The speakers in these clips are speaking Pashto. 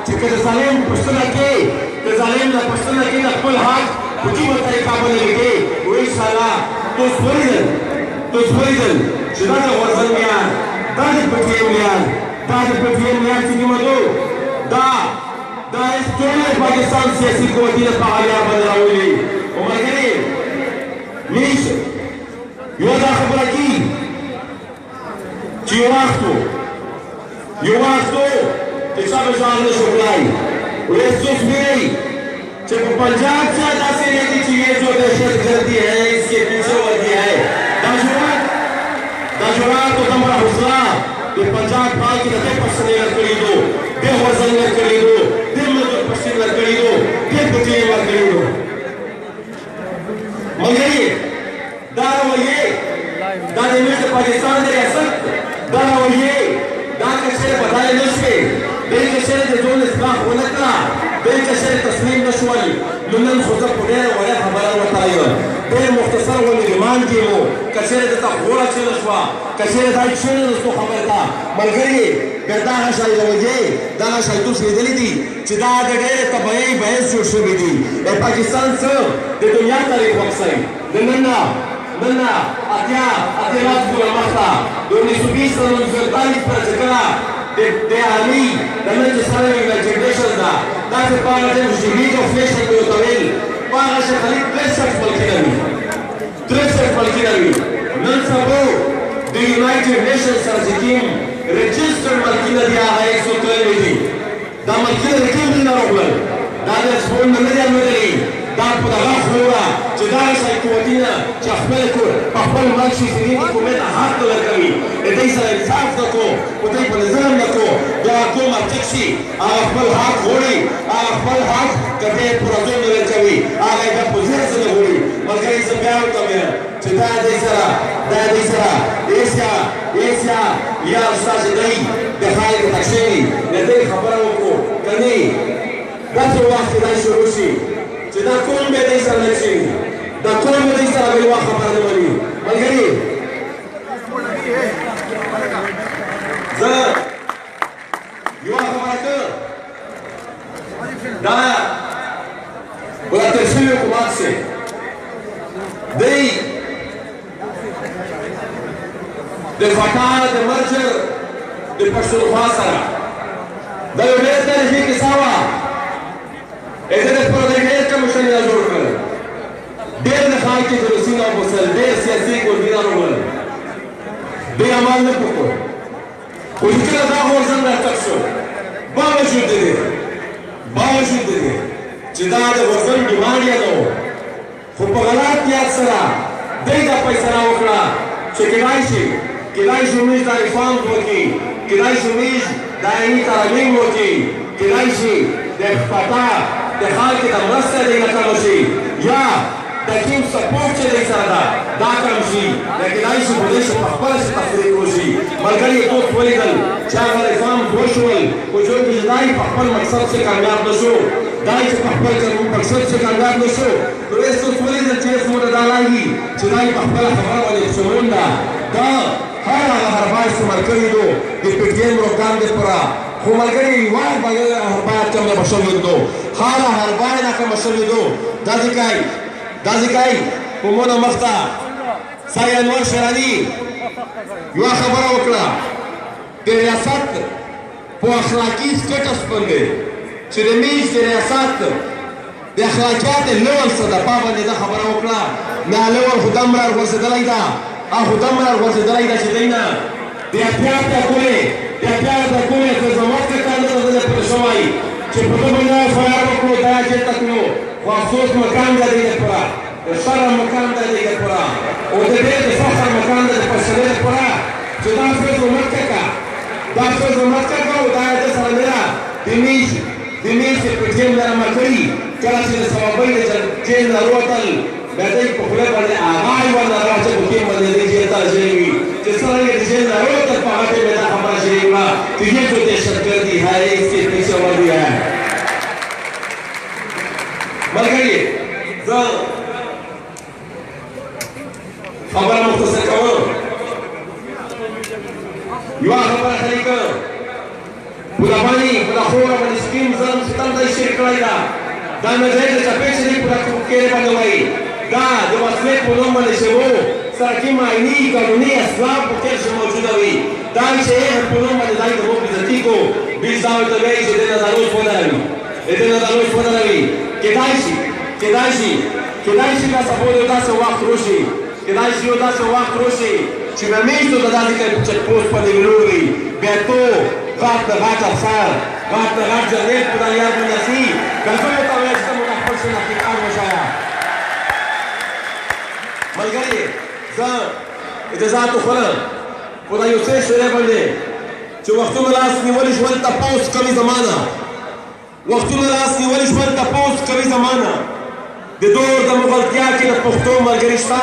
چې که د ظالم پوښتنه کوي د ظالم نه پوښتنه کوي د خپل حق په کومه طریقه باندې کوي وایي انشاءالله تاسو ولیدل چې دا د غورځن میان دا د پټیم میان چې نیمه دا هیڅ ټول پاکستان سیاسي قوتونه په عالیه باندې راولي او ملګري میش یو دا خبره کوي چې یو وخت چې چا به ځان نه شو کړای اوس څوک وایي چې په پنجاب سے داسې نه دي چې یہ جو دہشت گردی ہے اس کے پیچھے ورزی ہے دا جرأت او دومره حوصله د پنجاب پال کې د دې پښتنې ورکړي دو د غورځن ورکړي دو د ملګر پښتون ورکړي دو د پټې ورکړي دو مګري دا رویه دا د پاکستان د ریاست دا رویه دا کچره بدای نه شي دې کچره د ټول اصلاح ونکړه دې کچره تسلیم نشوي نو نن خو زه په ډېره وړه خبره وتایم ډېر مختصر ولګمان کېمو کچره د تغوره چې نشوه کچره دا چې نو خبره ده ملګري بیا دغه شی رویې دغه شی تاسو لیدلی دي چې دا د ډېرې طبیعي بحث جوړ شوي دي د پاکستان څه د دنیا تاریخ وکسئ د نن اتیا لاس ګوره مخته د 1920 تر 1947 پورې چې کله د عالمي د نن چې سره جنریشن ده دا چې په هغه ټایم چې لیګ آف نیشن به ورته ویل په هغه چې خالي 63 ملکونه وي نن سبا د یونایټډ نیشن سره چې کوم رجسټر ملکونه دي هغه 193 دي دا ملکونه د کوم ځای نه راغلل دا د سپون نه دي راغلي دا په دغه خوره چې دا شي قوتونه چې خپل ملک شي چې حکومت حق ورکوي د دې سره انصاف وکړو او دوی په نظام وکړو دا کوم چې شي خپل حق غواړي خپل حق کته پروژه نه ورکوي هغه د پوزیشن نه غواړي مګر زه بیا وایم چې دا دې سره ایسیا یا استاد دی د خالق تکشینی د دې خبره وکړو کني دا څو وخت دا شروع شي چې دا کوم به دې سره نشي دا کوم به دې سره ویل واخ خبره ونی ملګری زه یو خبره دا ولته شي حکومت سي دی د فقار د مرجر د پښتونخوا سره دا یو ډېر تاریخي کیسه وه پر ډېر کمیشن یې جوړ کړل ډېر د خلک یې جلوسونه وبوسل ډېر سیاسي ګوندونه راوړل دوی عمل نه وکړ خو چې کله دا غورځنګ راټک شو باوجود د دې چې دا د غورځنګ ډیمانډ یې نه و خو په غلط نیت سره دوی دا فیصله وکړه چې کېدای شي موږ دا ریفارم وکړي کېدای شي موږ دا علمي تعلیم وکړي کېدای شي د خطا د خلک د مرسته دی نه کم شي یا د کوم سپورټ چې دی سره ده دا کم شي دا کېدای شي په دې چې په خپله چې تفریق وشي ملګري یې ټول ولیدل چې هغه ریفارم وشول خو چې دی په خپل مقصد چې کامیاب نه شو دا چې په خپل مقصد چې کامیاب نه شو نو یې څوک ولیدل چې څومره دا لایي چې دا په خپله خبره باندې پښېمون ده دا هر هغه حربای استعمال کړي دو د پی ټي ایم روکان دپاره خو ملګري یوه حربای کم نه به شوي دو هره حربای نه کمه شوي دو دا ځکه په مونه مخته سید انور شیراني یوه خبره وکړه د ریاست په اخلاقي سټیټس باندې چې د میش د ریاست د اخلاقیات لول څه ده په باندې دا خبره وکړه نه لول خو دومره ورغورځېدلی ده چې دی نه د اتیا ټاکنې که زموږ کار نه ده پرې شوی چې په ده باندې FIR وکړو دا چېرته کړو خو افسوس مقام ده د دې لپاره د شرم مقام ده د دې لپاره او د ډېر د فخر مقام ده د پښتنې لپاره چې دا فیض عمر کاکا او دا د سره میرا د میش په ټیم لرمه کړي کله چې د سببۍ د جیل نه ووتل بیا دوی په خوله باندې هغه ورنه راځي په کې باندې دی جیل ته راځي چې څرنګه د جیل نه ووتل په هغه ټیم دا خبره شوې وه چې یہ جو دهشتګردي ہے اس کے پیچھے ورزی ہے ملګري زه خبره مختصر کوم یوه خبره خلیکه بودابانی بوداخوره دا نظریه د چپې چې دی پوره کېرې باندې وایي دا د وسلې په نوم باندې چې وو سرکي معایني قانوني اسباب په کې چې موجوده وي دا چې یې په نوم باندې دا د مو عزتي کو بیل ځاو ته وایي چې د نظروش ودروي د نظروش ودروي کېدای شي دا سبا د داسې وخت روشي کېدای شي یو داسې وخت روشي چې به میاشتو ته داسې چک پوسټ باندې ولاړ وي بیا تو غاټ د غاټ افسر غاټ د غاټ جنرال په دا یاد باندې سي بیا ته ورته وایي چې موږ خپل شناختي کار وشایه ملګري زه اجازات وخورم په دا یو څه شعرې باندې چې وختونه لاس نیولي ژوند تپوس کوي زمانه وختونه لاس نیولي ژوند تپوس کوي زمانه د دور د مغلطیا کې د پښتو ملګري شته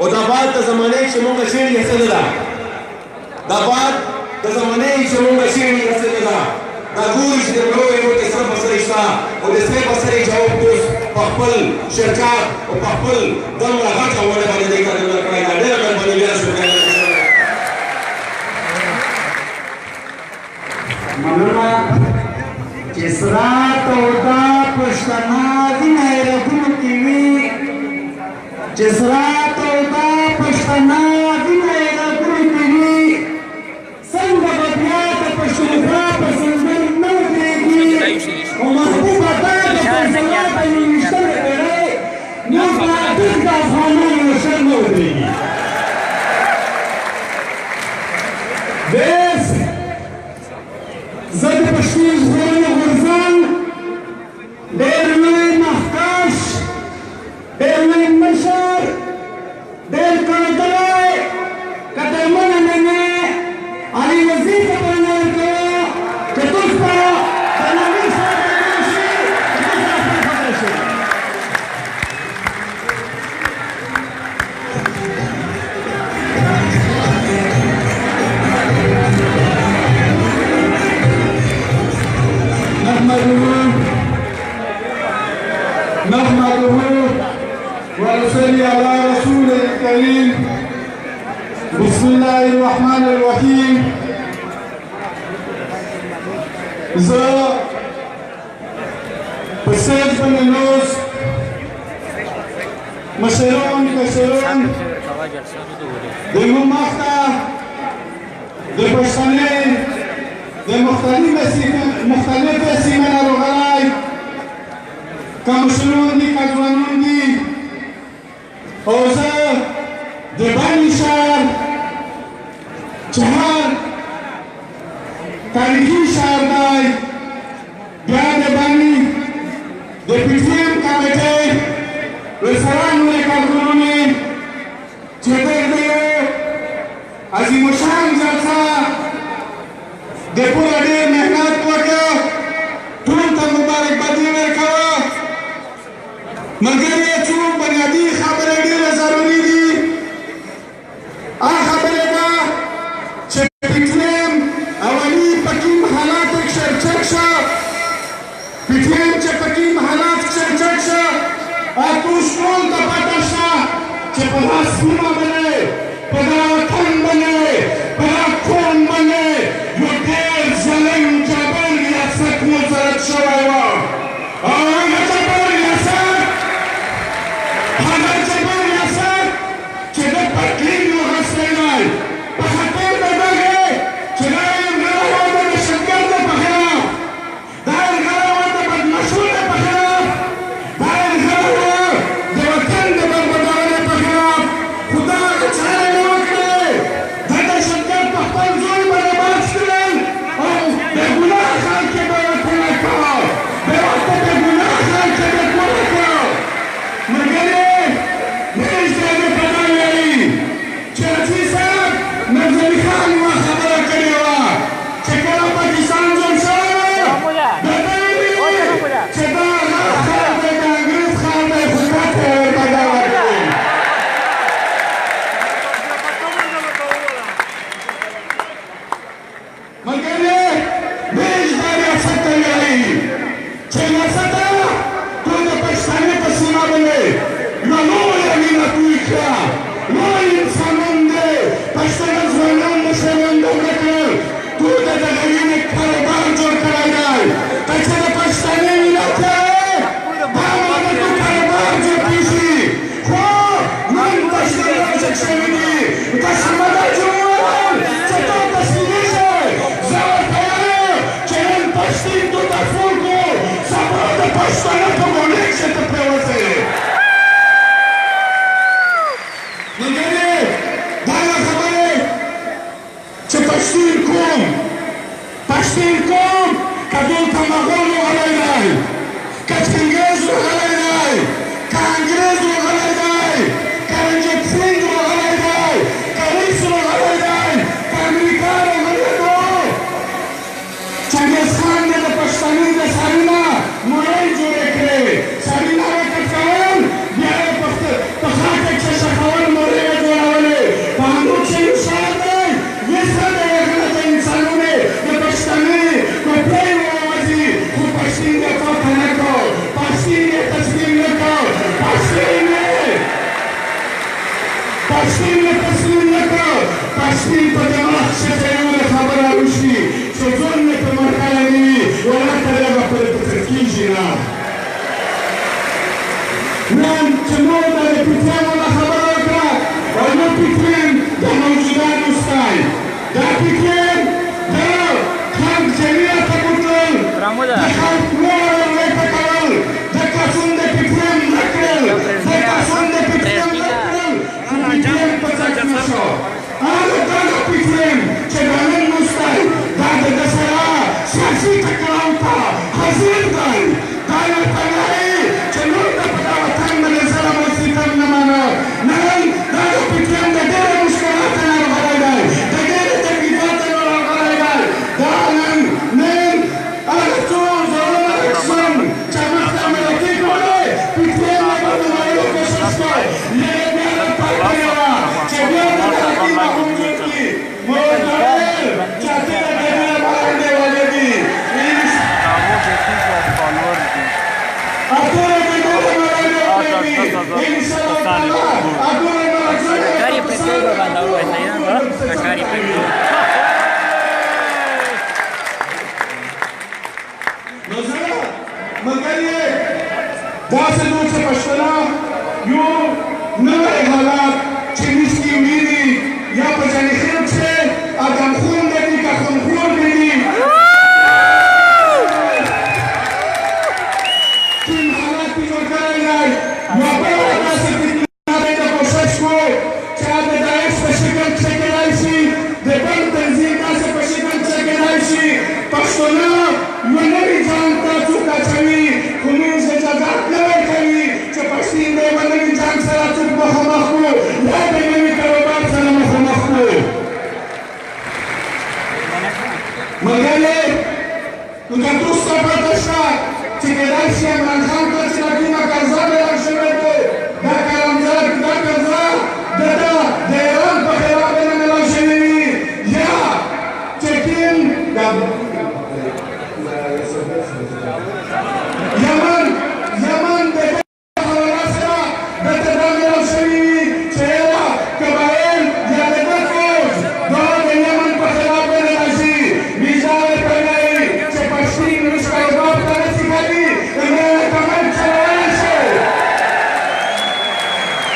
او دا بعد د زمانې چې موږ شعر یې څه نه ده دا بعد د زمانې چې موږ شعر یې څه نه ده دا ګوري چې د مړو یو کې سره بسرې شته او د سرې بسرې جواب دوس په خپل شرکت او په خپل دومره غټه ونه باندې دی کارونه کړی دا ډېره مهرباني بیا شکر مننه چې سرات او دا پښتانه وینه رغونو کې وي چې سرات او دا پښتانه وینه رغونو کې وي څنګه به بیا د پښتونخوا په سنځر نه ودرېږي او محبوبه دا د فیصله په یوویشتمه پېړۍ نو صادق د افغانانو شر نه ودرېږي زه د پښتون ژغورنې غورځنګ ډېر لوی مخکښ ډېر لوی مشر ډېر کړدلی قدرمنه مېنې علي وزیر ته بلنه ورکوه چې توس په درناوي سره بدل شي چې توس راسره خبره شي نحمده ونصلي على رسوله الكريم بسم الله الرحمن الرحيم زه په سید باندې نوز مشران کشران د یو مخته د پښتنې د مختلفې سیمې نه راغلی که مشران دي که ځوانان دي او زه د بني ښار چې هر تاریخي ښار دی بیا د بني د پي ټي ایم کمیټې ورسره نورې کارکونې چې ډېر د یو عظیمالشان جلسه د پوره ډېر محنت وکړه ټول ته مبارکبادي ورکوه ملګري څو بنیادي خبرې ډېرې ضروري دي هغه خبرې ده چې پي ټي ایم اولي په کوم حالات کې چرچک شه پي ټي ایم چې په کوم حالات کې چرچک شه تاسو ټول ته پته شته چې په دا سیمه باندې په دا وطن باندې په دا قوم باندې یو ډېر ظالم جبر ریاست مسلط شوی و او هغه جبر ریاست چې د پټلین یو غسلی دی په خاطر د دغې چې دا یرغله وه د دهشتګرد په خلاف دا یرغله وه د بدمعشونو په خلاف دا یرغله وه د وطن د بربادولو په خلاف خو دا هغه چارې نه وکړې د دهشتګرد په خپل زوی باندې بحث کړل او بېګناه خلک یې به یې ټوله کړه بېوخته بېګناه خلک یې به ټوله کړه ملګري نظري خان یوه خبره کړې وه چې کله پاکستان جوړ شوی د ده ویلي چې دا هغه ښار دی د انګریز ښار دی خو ماته یې ورته دا ورکړې ملګري ویش دا ریاست ته ویلي چې ریاسته ټول د پاکستاني په سیمه باندې یوه لویه وینه توی کړه لوی انسانان دی پښتانه ځوانان مشران دومره کړل ټول د دغه وینې کاروبار جوړ کړی دی که چې د پښتنې ملت یې پښتون ته تفوقو زموږ د پښتنو په ګولۍ چې ته پرېوځې ملګري دا هغه خبرې چې پښتون کوم که دلته مغول راغلی دی که چنګیز راغلی دی که انګریز راغلی دی که رنجیت سنګ راغلی دی که روس راغلی دی که امریکا راغلی دی چنګیز خان دې د پښتني د سړي نه مړۍ جوړې کړې سړي نه وکټ کول بیا یې په خاطر کې شخول مړۍ یې جوړولې په همدوی چې یو ښار دی ویسه د هغه د انسانونه د پښتني کوپړۍ ووځي خو پښتون یې څوک نه کړ پښتون یې تسلیم نه کړ پښتون یې تسلیم نه کړ پښتون په دماغ چې ته یو خبره وشي چې ځون مې په مرکله نه وي ولکه دغه پرې فکر کېږي نه نن چې موږ د پیټیانو نه خبره وکړه او نه پیټین د موجودانو ستایي دا پیټین د خلق جمعیت ته بوتل د خلق نور ورته کول د کسون د پیټین نه کړل د کسون د پیټین نه کړل خو پیټین په ځای نه شو هغه دغه پیټین چې د نن مستای دا د ده سره سیاسي ټکراو ته حاضر دی دا یو تیاري چې نور د په دا وطن باندې ظلم او ستم نه منه نن دغه پیټین د ډېرو مشکلاتو نه راغلی دی د ډېرو تکلیفاتو نه راغلی دی دا نن هغه څو زړونه رقصن چې مخته عملیاتي کړې پیټین یې باندې ویلو کوشش کړ یې بیا راپای کړې وه چې بیا د ترقي محروم کړي مور وویل چې اتې د ډېرې باندې ولګي Cari prețioasă banda uite, nu? Cari prețioasă. مګرې داسې نو چې پښتانه یو نوی حالات چې نشي ویني یا په جاني خیل چې ادم خون دی که خونخور دی کوم حالات یې جوړ کړی دی یوه بله داسې فتنه دی د کوشش کو چې د داعش په شکل کښې کېدای شي د بل تنظیم داسې په شکل کښې کېدای شي پښتانه یو نوي جنګ ته څوک اچوي خو موږ اجازت نه ورکوي چې پښتون د یوه نوي جنګ سره څوک مخامخ کړو یا د نوي کاروبار سره مخامخ کړو ملګرې نو وروسته پرته شته چې کېدای شي عمران خان ته چې د کومه قرضه بلل شوی دی دا قلمزه د ده د ایران په خلاف نه ملل شوي وي یا چې کوم یمن د ده حواله سره دلته دا ملل شوي وي چې یوه قبایل یا د ده فوج دا د یمن په خلاف نه راځي ویزا یې پیدا وي چې پښتون روس کاروبار ته رسي کوي امران کمل چلولی شي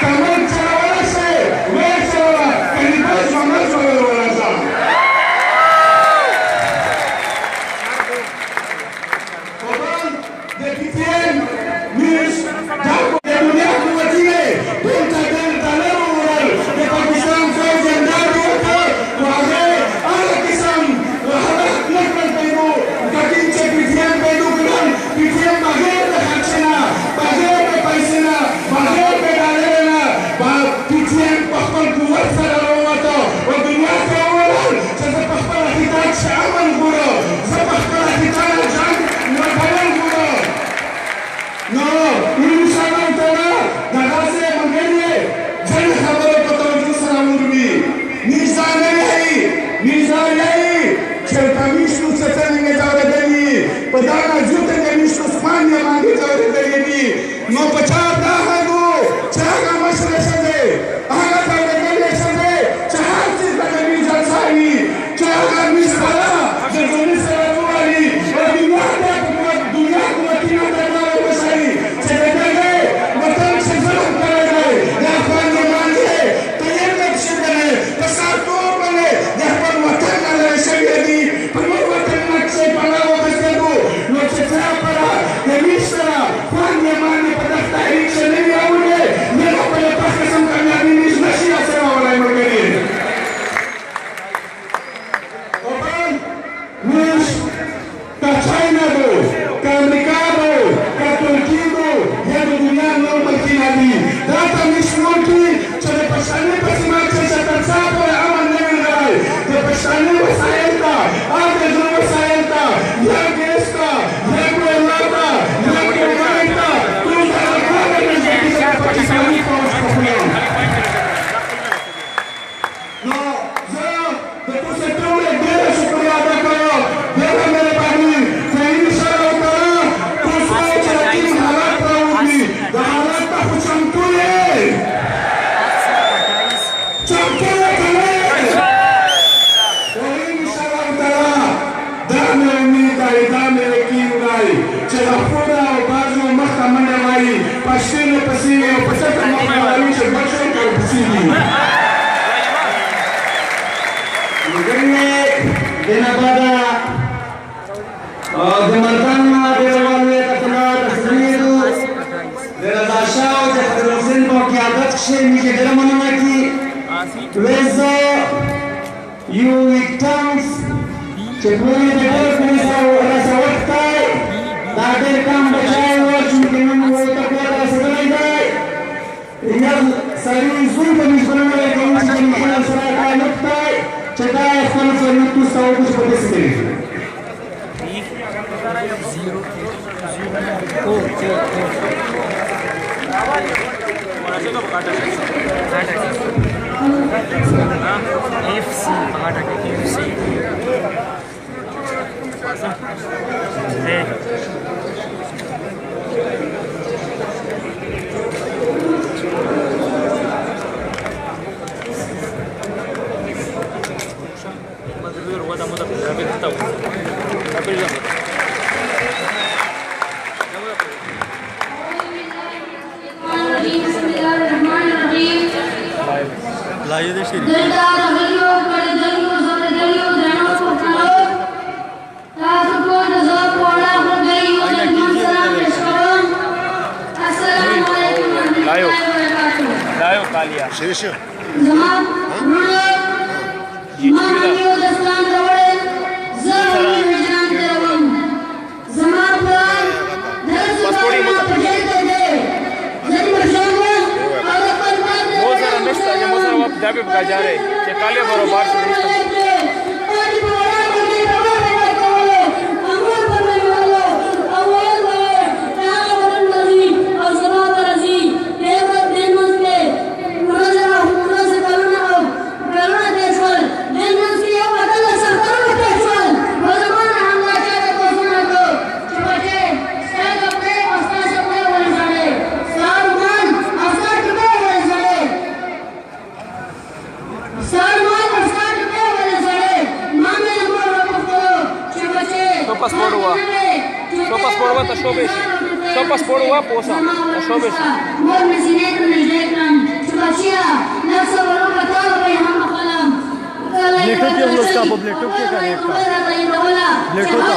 کمل چلولی شي ویې چلوله کلیپر ژوندی چلولی ورځه د پیټین موږ دا د دنیا قوتي دی دلته ډالر ووړل د پاکستان فوج امداد یې وکړ نو هغه قسم هدف نه کړل پیدا کټین چې پیټین پیدا کړل پیټین بغیر د خرچې نه بغیر د پیسې نه بغیر د ډالر نه پیټین په خپل قوت سره راووته او دنیا ته وویل چې زه په خپل حقیقت چې امن ګورم زه په خپل حقیقت جنګ ورکول ګورم نو انشاءالله تعالی دغسې ملګري ځینې خبرې په توجه سره واورئ میزان یې چې کمیشنو څه څرنګه جوړېدلي په دغه جوته کمیشنو اسمان یې باندې جوړېدلي دي نو په چا دا غږ و چې هغه مشره ښځې هغه جوړېدلې ښځې چې هر څیز د کمیس جلسه وي چې هغه میز سره د ځوني سره ووالي او دنیا قوتي نه دربار وشي چې د دغه وطن چې ظلم کړی دی د افغان باندې تیار نه شوی په سرتور باندې د خپل وطن نه لرې شوي دي په نور وطن نه کښې پناه واخیستې د مردان ډیروالو کتنا تسلیدو د رضا شاه او د فیروزین په قیادت کښې موږ ډېره مننه کړي ویزه یو ویکټمز چې پورې د ډېر پولیسو رسوټ دی دا ډېر کم بچی و چې ممکن نن ورته کور رسېدلی دی یو سړي زوی ته موږ مننه کوو چې د مخینه سره تعلق دی چې دا یې خپل فریاد وروسته وکړو چې په داسې طریقې ब्लेटो के उसका ब्लेटो के का रेट का ब्लेटो का